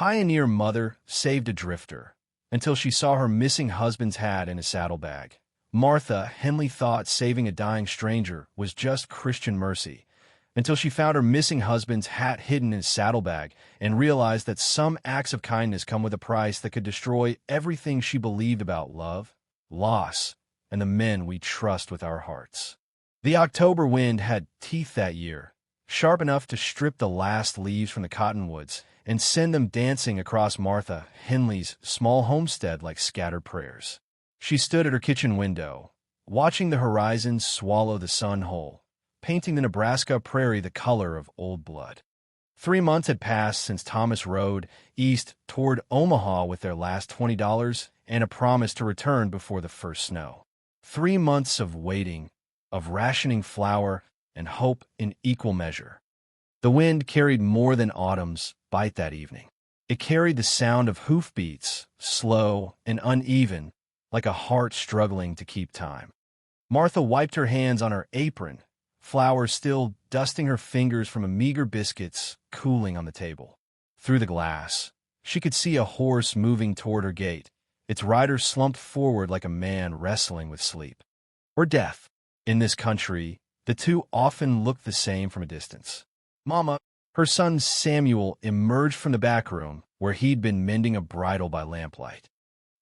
pioneer mother saved a drifter until she saw her missing husband's hat in his saddlebag. Martha, Henley thought saving a dying stranger was just Christian mercy until she found her missing husband's hat hidden in his saddlebag and realized that some acts of kindness come with a price that could destroy everything she believed about love, loss, and the men we trust with our hearts. The October wind had teeth that year, sharp enough to strip the last leaves from the cottonwoods and send them dancing across Martha Henley's small homestead like scattered prayers. She stood at her kitchen window, watching the horizon swallow the sun whole, painting the Nebraska prairie the color of old blood. 3 months had passed since Thomas rode east toward Omaha with their last $20 and a promise to return before the first snow. 3 months of waiting, of rationing flour and hope in equal measure. The wind carried more than autumn's bite that evening. It carried the sound of hoofbeats, slow and uneven, like a heart struggling to keep time. Martha wiped her hands on her apron, flour still dusting her fingers from a meager biscuits cooling on the table. Through the glass, she could see a horse moving toward her gate, its rider slumped forward like a man wrestling with sleep. Or death. In this country, the two often looked the same from a distance. Mama, her son Samuel emerged from the back room where he'd been mending a bridle by lamplight.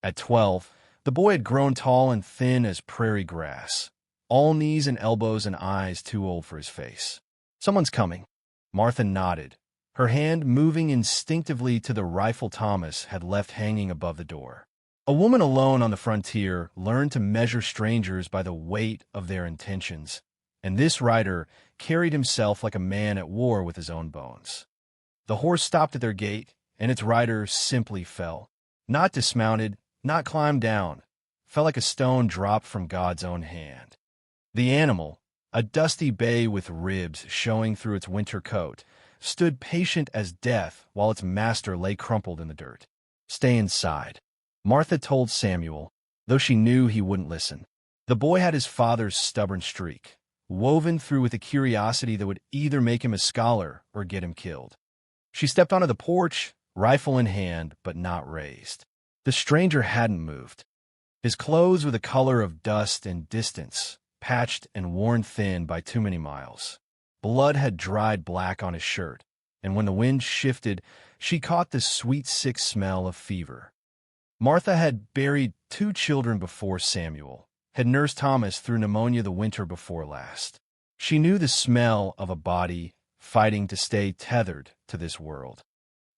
At 12, the boy had grown tall and thin as prairie grass, all knees and elbows and eyes too old for his face. Someone's coming. Martha nodded, her hand moving instinctively to the rifle Thomas had left hanging above the door. A woman alone on the frontier learned to measure strangers by the weight of their intentions, and this rider carried himself like a man at war with his own bones. The horse stopped at their gate, and its rider simply fell. Not dismounted, not climbed down, fell like a stone dropped from God's own hand. The animal, a dusty bay with ribs showing through its winter coat, stood patient as death while its master lay crumpled in the dirt. "Stay inside," Martha told Samuel, though she knew he wouldn't listen. The boy had his father's stubborn streak, woven through with a curiosity that would either make him a scholar or get him killed. She stepped onto the porch, rifle in hand, but not raised. The stranger hadn't moved. His clothes were the color of dust and distance, patched and worn thin by too many miles. Blood had dried black on his shirt, and when the wind shifted, she caught the sweet, sick smell of fever. Martha had buried 2 children before Samuel, had nursed Thomas through pneumonia the winter before last. She knew the smell of a body fighting to stay tethered to this world.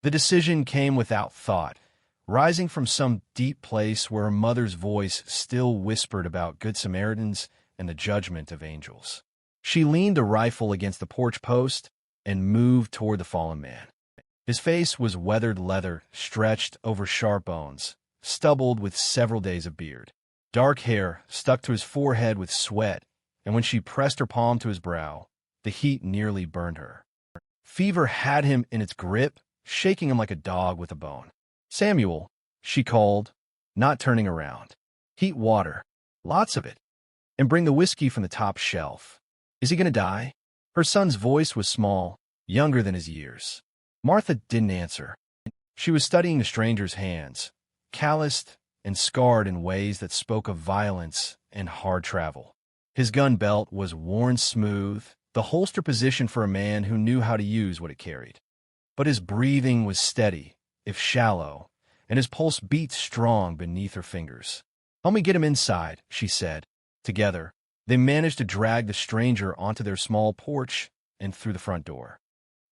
The decision came without thought, rising from some deep place where her mother's voice still whispered about Good Samaritans and the judgment of angels. She leaned the rifle against the porch post and moved toward the fallen man. His face was weathered leather stretched over sharp bones, stubbled with several days of beard. Dark hair stuck to his forehead with sweat, and when she pressed her palm to his brow, the heat nearly burned her. Fever had him in its grip, shaking him like a dog with a bone. "Samuel," she called, not turning around. "Heat water. Lots of it. And bring the whiskey from the top shelf. Is he going to die?" Her son's voice was small, younger than his years. Martha didn't answer. She was studying the stranger's hands, calloused and scarred in ways that spoke of violence and hard travel. His gun belt was worn smooth, the holster position for a man who knew how to use what it carried. But his breathing was steady, if shallow, and his pulse beat strong beneath her fingers. "Help me get him inside," she said. Together, they managed to drag the stranger onto their small porch and through the front door.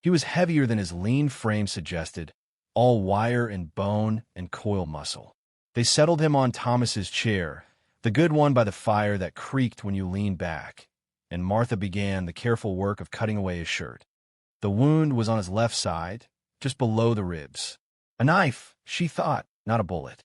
He was heavier than his lean frame suggested, all wire and bone and coil muscle. They settled him on Thomas's chair, the good one by the fire that creaked when you leaned back, and Martha began the careful work of cutting away his shirt. The wound was on his left side, just below the ribs. A knife, she thought, not a bullet.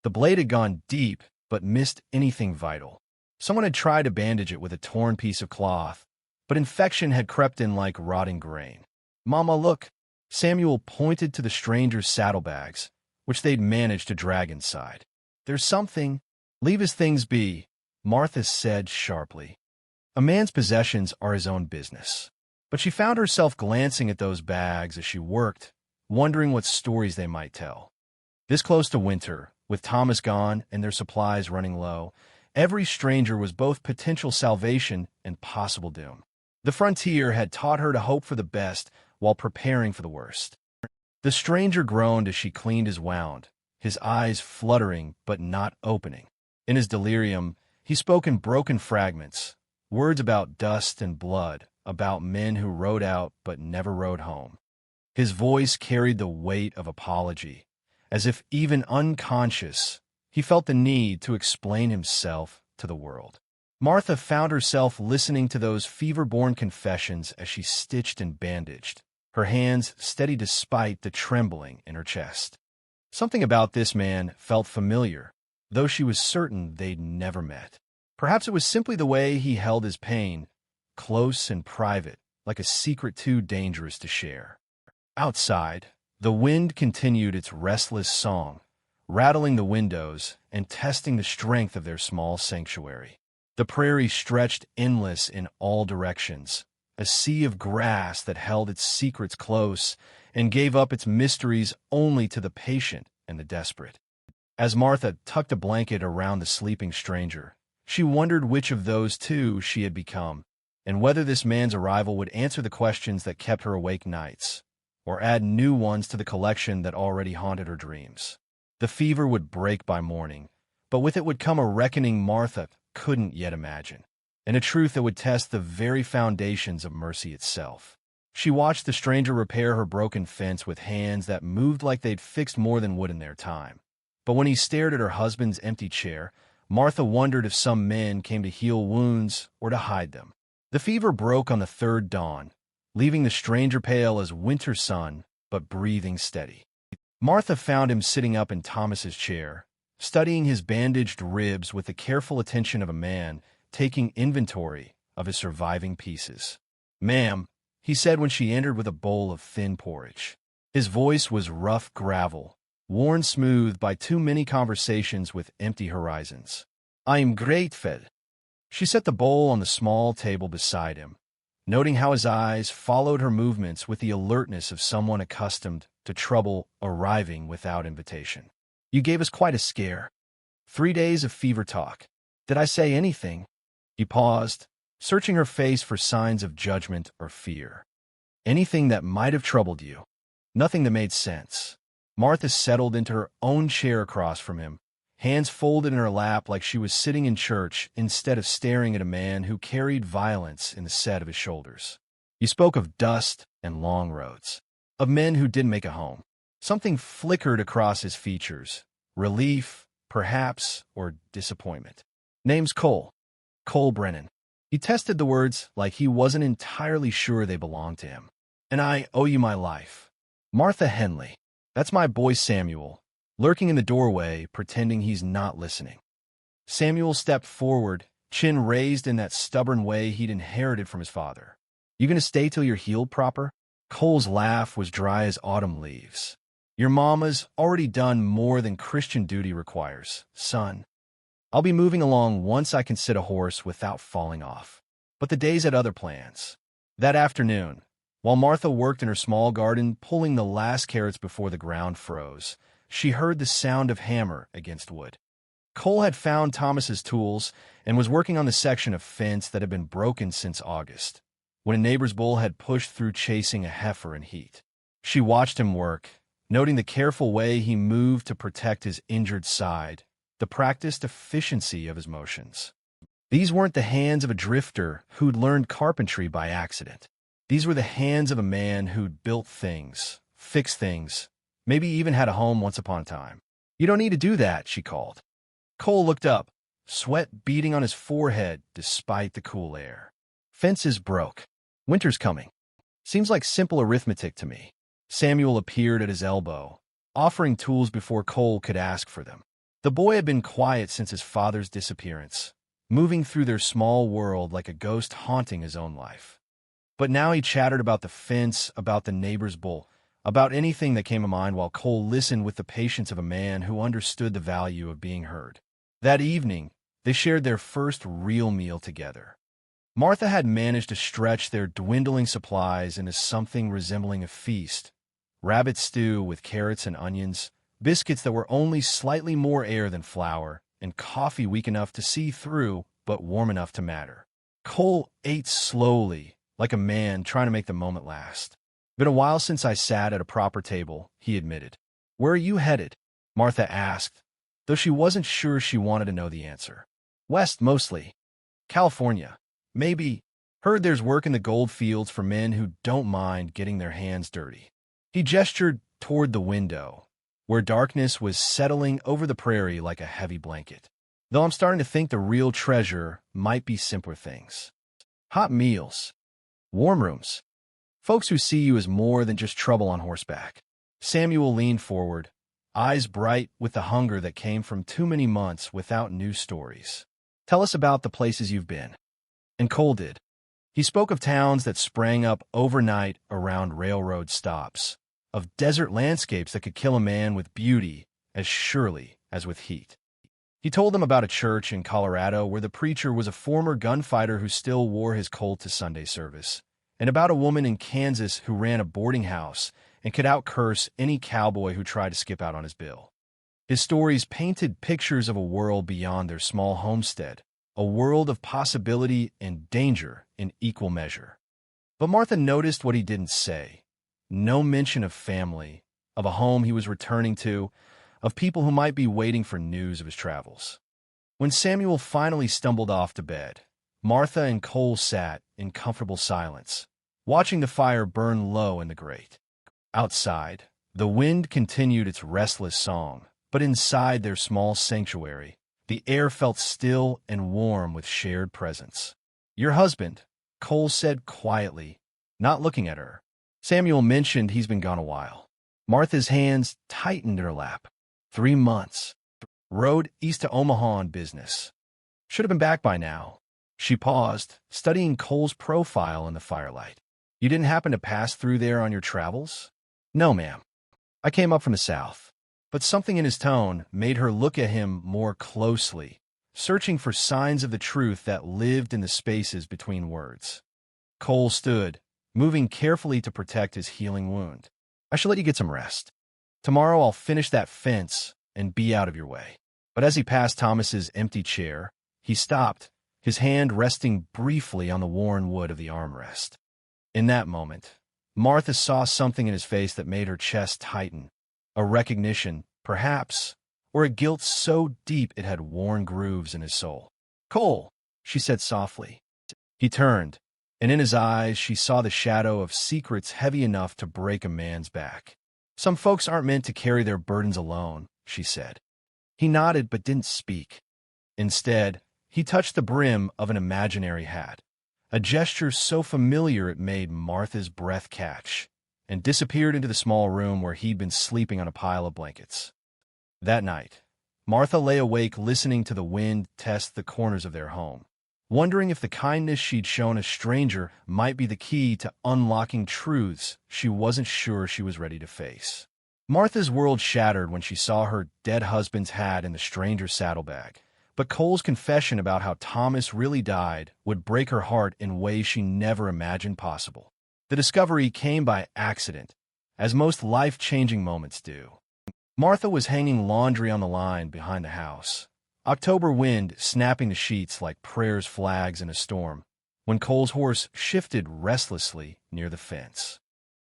The blade had gone deep, but missed anything vital. Someone had tried to bandage it with a torn piece of cloth, but infection had crept in like rotting grain. "Mama, look." Samuel pointed to the stranger's saddlebags, which they'd managed to drag inside. "There's something." "Leave his things be," Martha said sharply. A man's possessions are his own business. But she found herself glancing at those bags as she worked, wondering what stories they might tell. This close to winter, with Thomas gone and their supplies running low, every stranger was both potential salvation and possible doom. The frontier had taught her to hope for the best while preparing for the worst. The stranger groaned as she cleaned his wound, his eyes fluttering but not opening. In his delirium, he spoke in broken fragments, words about dust and blood, about men who rode out but never rode home. His voice carried the weight of apology, as if even unconscious, he felt the need to explain himself to the world. Martha found herself listening to those fever-born confessions as she stitched and bandaged, her hands steady despite the trembling in her chest. Something about this man felt familiar, though she was certain they'd never met. Perhaps it was simply the way he held his pain, close and private, like a secret too dangerous to share. Outside, the wind continued its restless song, rattling the windows and testing the strength of their small sanctuary. The prairie stretched endless in all directions, a sea of grass that held its secrets close and gave up its mysteries only to the patient and the desperate. As Martha tucked a blanket around the sleeping stranger, she wondered which of those two she had become, and whether this man's arrival would answer the questions that kept her awake nights, or add new ones to the collection that already haunted her dreams. The fever would break by morning, but with it would come a reckoning Martha couldn't yet imagine, and a truth that would test the very foundations of mercy itself. She watched the stranger repair her broken fence with hands that moved like they'd fixed more than wood in their time. But when he stared at her husband's empty chair, Martha wondered if some men came to heal wounds or to hide them. The fever broke on the third dawn, leaving the stranger pale as winter sun, but breathing steady. Martha found him sitting up in Thomas's chair, studying his bandaged ribs with the careful attention of a man taking inventory of his surviving pieces. "Ma'am," he said when she entered with a bowl of thin porridge. His voice was rough gravel, worn smooth by too many conversations with empty horizons. "I am grateful." She set the bowl on the small table beside him, noting how his eyes followed her movements with the alertness of someone accustomed to trouble arriving without invitation. "You gave us quite a scare. 3 days of fever talk. Did I say anything?" He paused, searching her face for signs of judgment or fear. "Anything that might have troubled you?" Nothing that made sense. Martha settled into her own chair across from him, hands folded in her lap like she was sitting in church instead of staring at a man who carried violence in the set of his shoulders. "You spoke of dust and long roads, of men who didn't make a home." Something flickered across his features, relief, perhaps, or disappointment. "Name's Cole. Cole Brennan." He tested the words like he wasn't entirely sure they belonged to him. "And I owe you my life." "Martha Henley. That's my boy Samuel," lurking in the doorway, pretending he's not listening. Samuel stepped forward, chin raised in that stubborn way he'd inherited from his father. "You gonna stay till you're healed proper?" Cole's laugh was dry as autumn leaves. "Your mama's already done more than Christian duty requires, son. I'll be moving along once I can sit a horse without falling off." But the days had other plans. That afternoon, while Martha worked in her small garden pulling the last carrots before the ground froze, she heard the sound of hammer against wood. Cole had found Thomas's tools and was working on the section of fence that had been broken since August, when a neighbor's bull had pushed through chasing a heifer in heat. She watched him work, noting the careful way he moved to protect his injured side, the practiced efficiency of his motions. These weren't the hands of a drifter who'd learned carpentry by accident. These were the hands of a man who'd built things, fixed things, maybe even had a home once upon a time. "You don't need to do that," she called. Cole looked up, sweat beading on his forehead despite the cool air. "Fences broke. Winter's coming. Seems like simple arithmetic to me." Samuel appeared at his elbow, offering tools before Cole could ask for them. The boy had been quiet since his father's disappearance, moving through their small world like a ghost haunting his own life. But now he chattered about the fence, about the neighbor's bull, about anything that came to mind while Cole listened with the patience of a man who understood the value of being heard. That evening, they shared their first real meal together. Martha had managed to stretch their dwindling supplies into something resembling a feast, rabbit stew with carrots and onions, biscuits that were only slightly more air than flour, and coffee weak enough to see through but warm enough to matter. Cole ate slowly, like a man trying to make the moment last. "Been a while since I sat at a proper table," he admitted. "Where are you headed?" Martha asked, though she wasn't sure she wanted to know the answer. "West, mostly. California. Maybe. Heard there's work in the gold fields for men who don't mind getting their hands dirty." He gestured toward the window, where darkness was settling over the prairie like a heavy blanket. "Though I'm starting to think the real treasure might be simpler things. Hot meals. Warm rooms. Folks who see you as more than just trouble on horseback." Samuel leaned forward, eyes bright with the hunger that came from too many months without news stories. "Tell us about the places you've been." And Cole did. He spoke of towns that sprang up overnight around railroad stops, of desert landscapes that could kill a man with beauty as surely as with heat. He told them about a church in Colorado where the preacher was a former gunfighter who still wore his Colt to Sunday service, and about a woman in Kansas who ran a boarding house and could out-curse any cowboy who tried to skip out on his bill. His stories painted pictures of a world beyond their small homestead, a world of possibility and danger in equal measure. But Martha noticed what he didn't say. No mention of family, of a home he was returning to, of people who might be waiting for news of his travels. When Samuel finally stumbled off to bed, Martha and Cole sat in comfortable silence, watching the fire burn low in the grate. Outside, the wind continued its restless song, but inside their small sanctuary, the air felt still and warm with shared presence. "Your husband," Cole said quietly, not looking at her. "Samuel mentioned he's been gone a while." Martha's hands tightened in her lap. 3 months. Rode east to Omaha on business. Should have been back by now. She paused, studying Cole's profile in the firelight. "You didn't happen to pass through there on your travels?" "No, ma'am. I came up from the south." But something in his tone made her look at him more closely, searching for signs of the truth that lived in the spaces between words. Cole stood, moving carefully to protect his healing wound. "I shall let you get some rest. Tomorrow I'll finish that fence and be out of your way." But as he passed Thomas's empty chair, he stopped, his hand resting briefly on the worn wood of the armrest. In that moment, Martha saw something in his face that made her chest tighten, a recognition, perhaps, or a guilt so deep it had worn grooves in his soul. "Cole," she said softly. He turned, and in his eyes she saw the shadow of secrets heavy enough to break a man's back. "Some folks aren't meant to carry their burdens alone," she said. He nodded but didn't speak. Instead, he touched the brim of an imaginary hat, a gesture so familiar it made Martha's breath catch, and disappeared into the small room where he'd been sleeping on a pile of blankets. That night, Martha lay awake listening to the wind test the corners of their home, wondering if the kindness she'd shown a stranger might be the key to unlocking truths she wasn't sure she was ready to face. Martha's world shattered when she saw her dead husband's hat in the stranger's saddlebag, but Cole's confession about how Thomas really died would break her heart in ways she never imagined possible. The discovery came by accident, as most life-changing moments do. Martha was hanging laundry on the line behind the house, October wind snapping the sheets like prayers' flags in a storm, when Cole's horse shifted restlessly near the fence.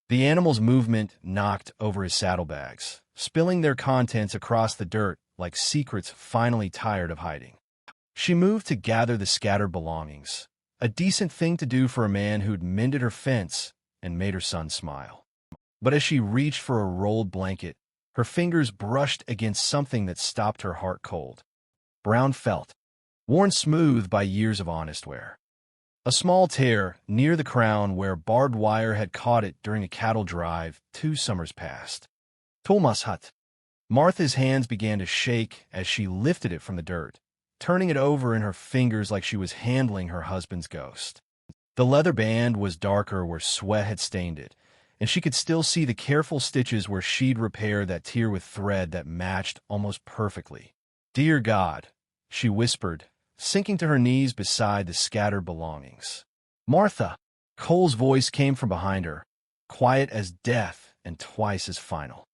The animal's movement knocked over his saddlebags, spilling their contents across the dirt like secrets finally tired of hiding. She moved to gather the scattered belongings, a decent thing to do for a man who'd mended her fence and made her son smile. But as she reached for a rolled blanket, her fingers brushed against something that stopped her heart cold. Brown felt, worn smooth by years of honest wear. A small tear near the crown where barbed wire had caught it during a cattle drive 2 summers past. Thomas hut. Martha's hands began to shake as she lifted it from the dirt, turning it over in her fingers like she was handling her husband's ghost. The leather band was darker where sweat had stained it, and she could still see the careful stitches where she'd repaired that tear with thread that matched almost perfectly. "Dear God," she whispered, sinking to her knees beside the scattered belongings. "Martha!" Cole's voice came from behind her, quiet as death and twice as final.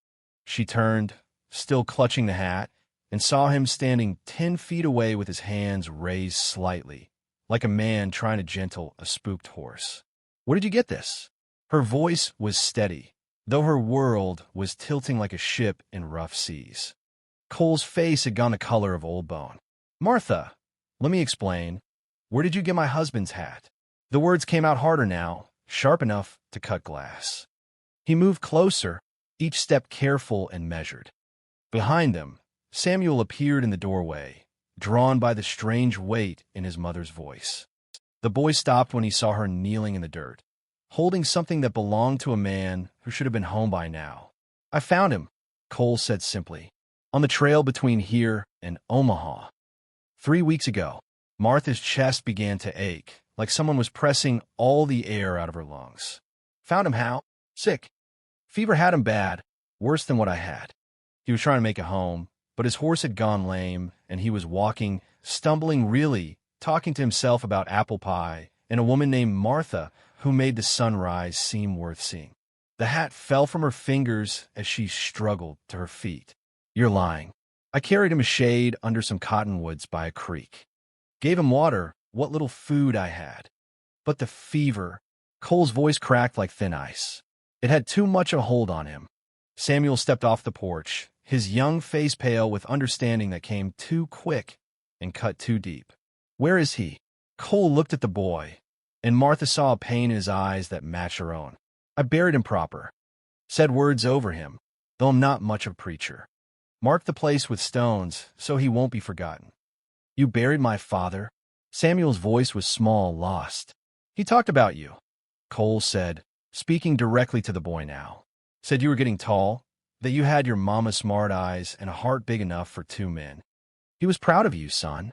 She turned, still clutching the hat, and saw him standing 10 feet away with his hands raised slightly, like a man trying to gentle a spooked horse. "Where did you get this?" Her voice was steady, though her world was tilting like a ship in rough seas. Cole's face had gone the color of old bone. "Martha, let me explain. Where did you get my husband's hat?" The words came out harder now, sharp enough to cut glass. He moved closer, each step careful and measured. Behind them, Samuel appeared in the doorway, drawn by the strange weight in his mother's voice. The boy stopped when he saw her kneeling in the dirt, holding something that belonged to a man who should have been home by now. "I found him," Cole said simply, "on the trail between here and Omaha. 3 weeks ago." Martha's chest began to ache, like someone was pressing all the air out of her lungs. "Found him how?" "Sick. Fever had him bad, worse than what I had. He was trying to make it home, but his horse had gone lame, and he was walking, stumbling really, talking to himself about apple pie and a woman named Martha who made the sunrise seem worth seeing." The hat fell from her fingers as she struggled to her feet. "You're lying. I carried him a shade under some cottonwoods by a creek. Gave him water, what little food I had. But the fever," Cole's voice cracked like thin ice. "It had too much a hold on him." Samuel stepped off the porch, his young face pale with understanding that came too quick and cut too deep. "Where is he?" Cole looked at the boy, and Martha saw a pain in his eyes that matched her own. "I buried him proper. Said words over him, though I'm not much of a preacher. Marked the place with stones so he won't be forgotten." "You buried my father?" Samuel's voice was small, lost. "He talked about you," Cole said, speaking directly to the boy now. "Said you were getting tall, that you had your mama's smart eyes and a heart big enough for 2 men. He was proud of you, son."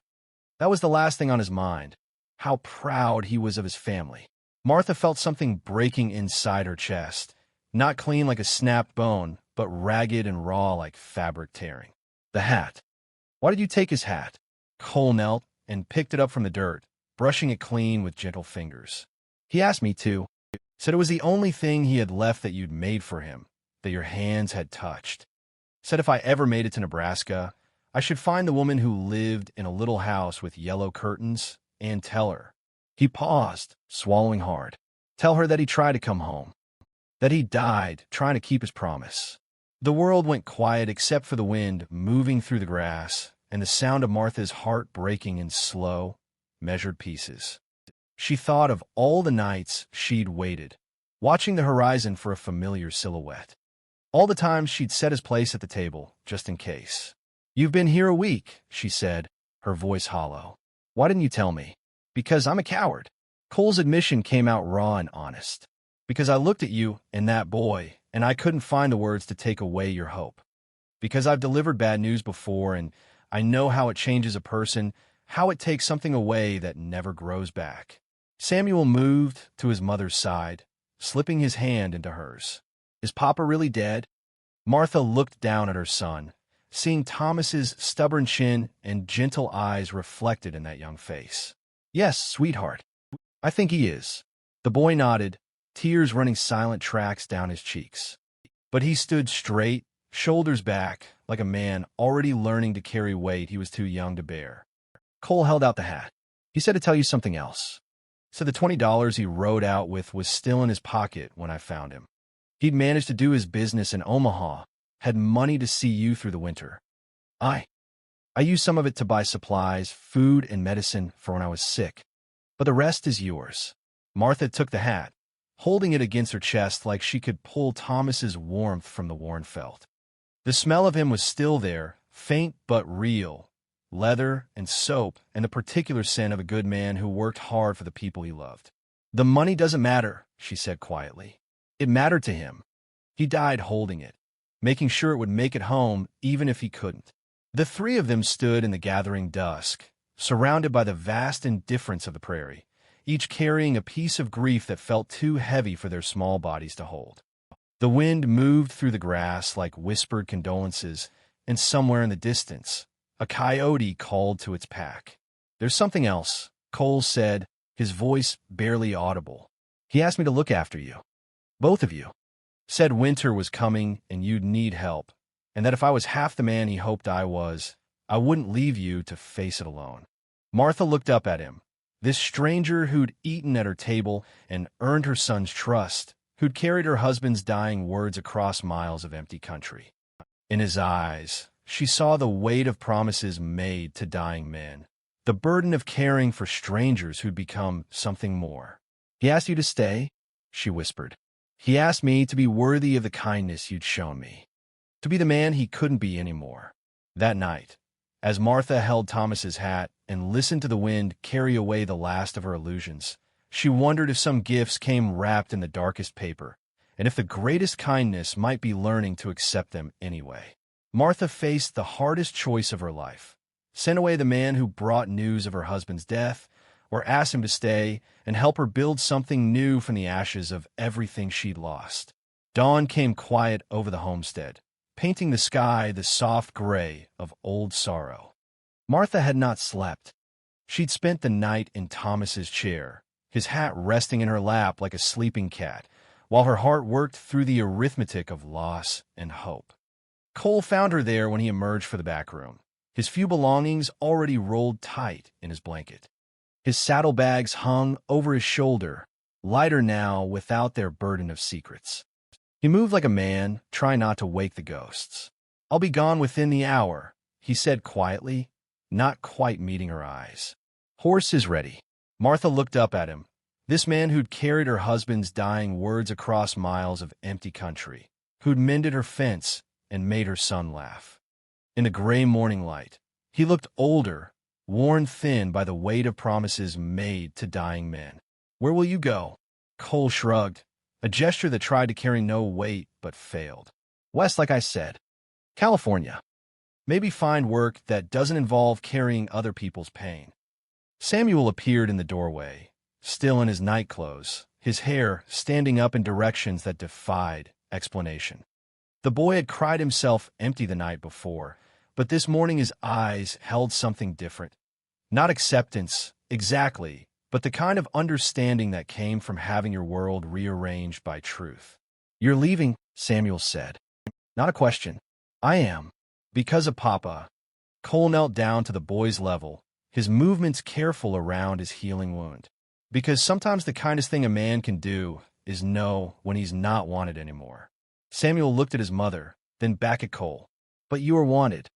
That was the last thing on his mind, how proud he was of his family. Martha felt something breaking inside her chest, not clean like a snapped bone, but ragged and raw like fabric tearing. "The hat. Why did you take his hat?" Cole knelt and picked it up from the dirt, brushing it clean with gentle fingers. "He asked me to. Said it was the only thing he had left that you'd made for him, that your hands had touched. Said if I ever made it to Nebraska, I should find the woman who lived in a little house with yellow curtains and tell her." He paused, swallowing hard. "Tell her that he tried to come home. That he died trying to keep his promise." The world went quiet except for the wind moving through the grass and the sound of Martha's heart breaking in slow, measured pieces. She thought of all the nights she'd waited, watching the horizon for a familiar silhouette. All the times she'd set his place at the table, just in case. "You've been here a week," she said, her voice hollow. "Why didn't you tell me?" "Because I'm a coward." Cole's admission came out raw and honest. "Because I looked at you and that boy, and I couldn't find the words to take away your hope. Because I've delivered bad news before, and I know how it changes a person, how it takes something away that never grows back." Samuel moved to his mother's side, slipping his hand into hers. "Is Papa really dead?" Martha looked down at her son, seeing Thomas's stubborn chin and gentle eyes reflected in that young face. "Yes, sweetheart. I think he is." The boy nodded, tears running silent tracks down his cheeks. But he stood straight, shoulders back, like a man already learning to carry weight he was too young to bear. Cole held out the hat. "He said to tell you something else. Said the $20 he rode out with was still in his pocket when I found him. He'd managed to do his business in Omaha, had money to see you through the winter. I used some of it to buy supplies, food, and medicine for when I was sick. But the rest is yours." Martha took the hat, holding it against her chest like she could pull Thomas's warmth from the worn felt. The smell of him was still there, faint but real, leather and soap and the particular scent of a good man who worked hard for the people he loved. "The money doesn't matter," she said quietly. "It mattered to him. He died holding it, making sure it would make it home even if he couldn't." The 3 of them stood in the gathering dusk, surrounded by the vast indifference of the prairie, each carrying a piece of grief that felt too heavy for their small bodies to hold. The wind moved through the grass like whispered condolences, and somewhere in the distance, a coyote called to its pack. "There's something else," Cole said, his voice barely audible. "He asked me to look after you. Both of you. Said winter was coming and you'd need help, and that if I was half the man he hoped I was, I wouldn't leave you to face it alone. Martha looked up at him, this stranger who'd eaten at her table and earned her son's trust, who'd carried her husband's dying words across miles of empty country. In his eyes, she saw the weight of promises made to dying men, the burden of caring for strangers who'd become something more. "He asked you to stay?" she whispered. "He asked me to be worthy of the kindness you'd shown me, to be the man he couldn't be anymore." That night, as Martha held Thomas's hat and listened to the wind carry away the last of her illusions, she wondered if some gifts came wrapped in the darkest paper, and if the greatest kindness might be learning to accept them anyway. Martha faced the hardest choice of her life: send away the man who brought news of her husband's death, or ask him to stay and help her build something new from the ashes of everything she'd lost. Dawn came quiet over the homestead, painting the sky the soft gray of old sorrow. Martha had not slept. She'd spent the night in Thomas's chair, his hat resting in her lap like a sleeping cat, while her heart worked through the arithmetic of loss and hope. Cole found her there when he emerged for the back room, his few belongings already rolled tight in his blanket. His saddlebags hung over his shoulder, lighter now without their burden of secrets. He moved like a man, trying not to wake the ghosts. "I'll be gone within the hour," he said quietly, not quite meeting her eyes. "Horse is ready." Martha looked up at him, this man who'd carried her husband's dying words across miles of empty country, who'd mended her fence and made her son laugh. In the gray morning light, he looked older, worn thin by the weight of promises made to dying men. "Where will you go?" Cole shrugged, a gesture that tried to carry no weight but failed. "West, like I said. California. Maybe find work that doesn't involve carrying other people's pain." Samuel appeared in the doorway, still in his nightclothes, his hair standing up in directions that defied explanation. The boy had cried himself empty the night before, but this morning his eyes held something different. Not acceptance, exactly, but the kind of understanding that came from having your world rearranged by truth. "You're leaving," Samuel said. "Not a question. I am. Because of Papa." Cole knelt down to the boy's level, his movements careful around his healing wound. "Because sometimes the kindest thing a man can do is know when he's not wanted anymore." Samuel looked at his mother, then back at Cole. "But you are wanted.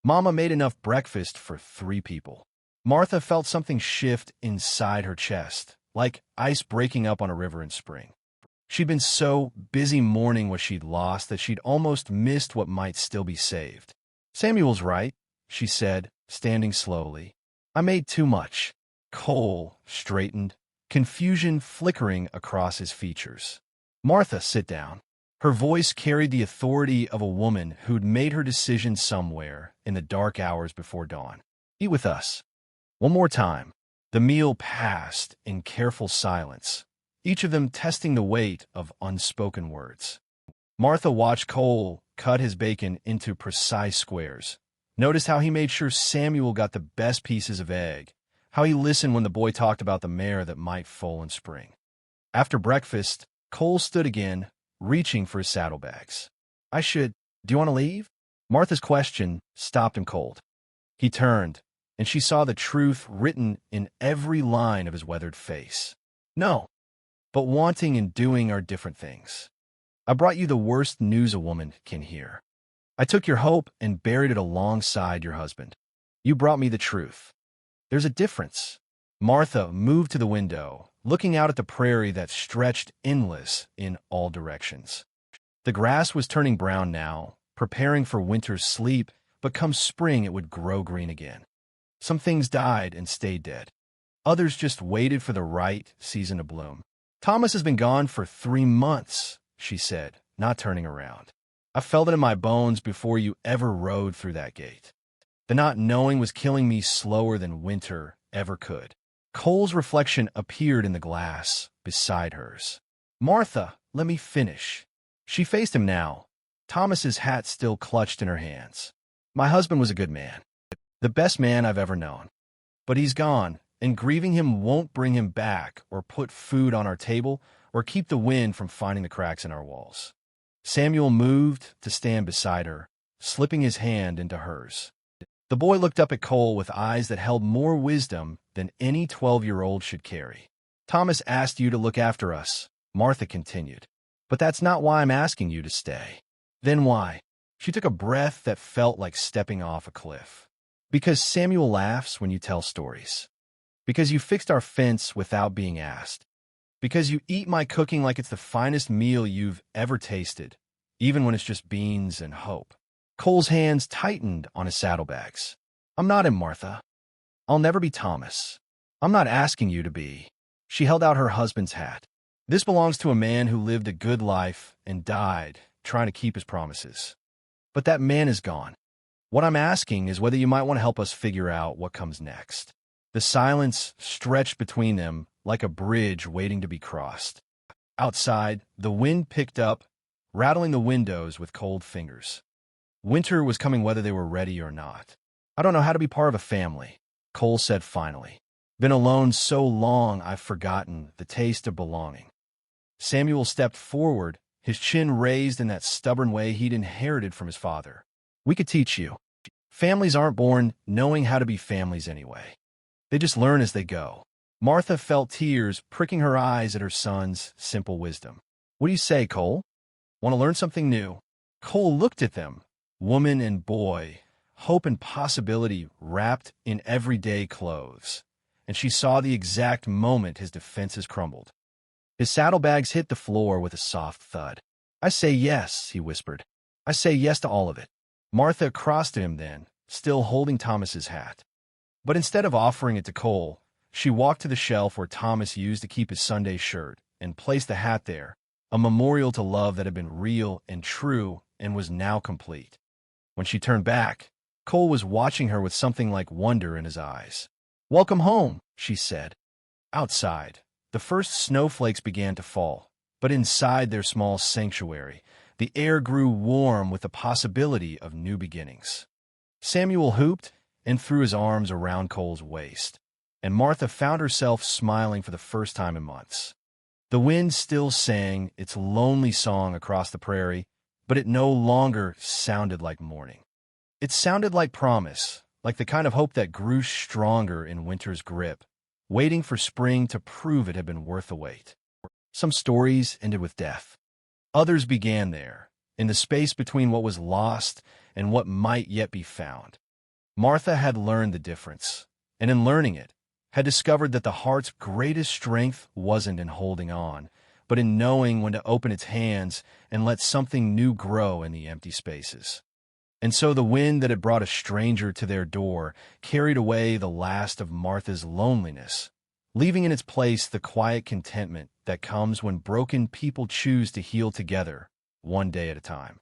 Mama made enough breakfast for 3 people. Martha felt something shift inside her chest, like ice breaking up on a river in spring. She'd been so busy mourning what she'd lost that she'd almost missed what might still be saved. "Samuel's right," she said, standing slowly. "I made too much." Cole straightened, confusion flickering across his features. "Martha, sit down." Her voice carried the authority of a woman who'd made her decision somewhere in the dark hours before dawn. "Eat with us." One more time. The meal passed in careful silence, each of them testing the weight of unspoken words. Martha watched Cole cut his bacon into precise squares, noticed how he made sure Samuel got the best pieces of egg, how he listened when the boy talked about the mare that might foal in spring. After breakfast, Cole stood again, reaching for his saddlebags. Do you want to leave?" Martha's question stopped him cold. He turned, and she saw the truth written in every line of his weathered face. "No, but wanting and doing are different things. I brought you the worst news a woman can hear. I took your hope and buried it alongside your husband. You brought me the truth. There's a difference." Martha moved to the window, looking out at the prairie that stretched endless in all directions. The grass was turning brown now, preparing for winter's sleep, but come spring it would grow green again. Some things died and stayed dead. Others just waited for the right season to bloom. "Thomas has been gone for 3 months, she said, not turning around. "I felt it in my bones before you ever rode through that gate. The not knowing was killing me slower than winter ever could." Cole's reflection appeared in the glass beside hers. "Martha, let me finish." She faced him now, Thomas's hat still clutched in her hands. "My husband was a good man. The best man I've ever known. But he's gone, and grieving him won't bring him back or put food on our table or keep the wind from finding the cracks in our walls. Samuel moved to stand beside her, slipping his hand into hers. The boy looked up at Cole with eyes that held more wisdom than any 12-year-old should carry. "Thomas asked you to look after us," Martha continued. "But that's not why I'm asking you to stay." "Then why?" She took a breath that felt like stepping off a cliff. "Because Samuel laughs when you tell stories. Because you fixed our fence without being asked. Because you eat my cooking like it's the finest meal you've ever tasted, even when it's just beans and hope." Cole's hands tightened on his saddlebags. "I'm not him, Martha. I'll never be Thomas. I'm not asking you to be." She held out her husband's hat. "This belongs to a man who lived a good life and died trying to keep his promises. But that man is gone. What I'm asking is whether you might want to help us figure out what comes next." The silence stretched between them like a bridge waiting to be crossed. Outside, the wind picked up, rattling the windows with cold fingers. Winter was coming whether they were ready or not. "I don't know how to be part of a family," Cole said finally. "Been alone so long I've forgotten the taste of belonging." Samuel stepped forward, his chin raised in that stubborn way he'd inherited from his father. "We could teach you. Families aren't born knowing how to be families anyway. They just learn as they go." Martha felt tears pricking her eyes at her son's simple wisdom. "What do you say, Cole? Want to learn something new?" Cole looked at them, woman and boy, hope and possibility wrapped in everyday clothes, and she saw the exact moment his defenses crumbled. His saddlebags hit the floor with a soft thud. "I say yes," he whispered. "I say yes to all of it." Martha crossed to him then, still holding Thomas's hat. But instead of offering it to Cole, she walked to the shelf where Thomas used to keep his Sunday shirt and placed the hat there, a memorial to love that had been real and true and was now complete. When she turned back, Cole was watching her with something like wonder in his eyes. "Welcome home," she said. Outside, the first snowflakes began to fall, but inside their small sanctuary, the air grew warm with the possibility of new beginnings. Samuel whooped and threw his arms around Cole's waist, and Martha found herself smiling for the first time in months. The wind still sang its lonely song across the prairie, but it no longer sounded like mourning. It sounded like promise, like the kind of hope that grew stronger in winter's grip, waiting for spring to prove it had been worth the wait. Some stories ended with death. Others began there, in the space between what was lost and what might yet be found. Martha had learned the difference, and in learning it, had discovered that the heart's greatest strength wasn't in holding on, but in knowing when to open its hands and let something new grow in the empty spaces. And so the wind that had brought a stranger to their door carried away the last of Martha's loneliness, leaving in its place the quiet contentment that comes when broken people choose to heal together, one day at a time.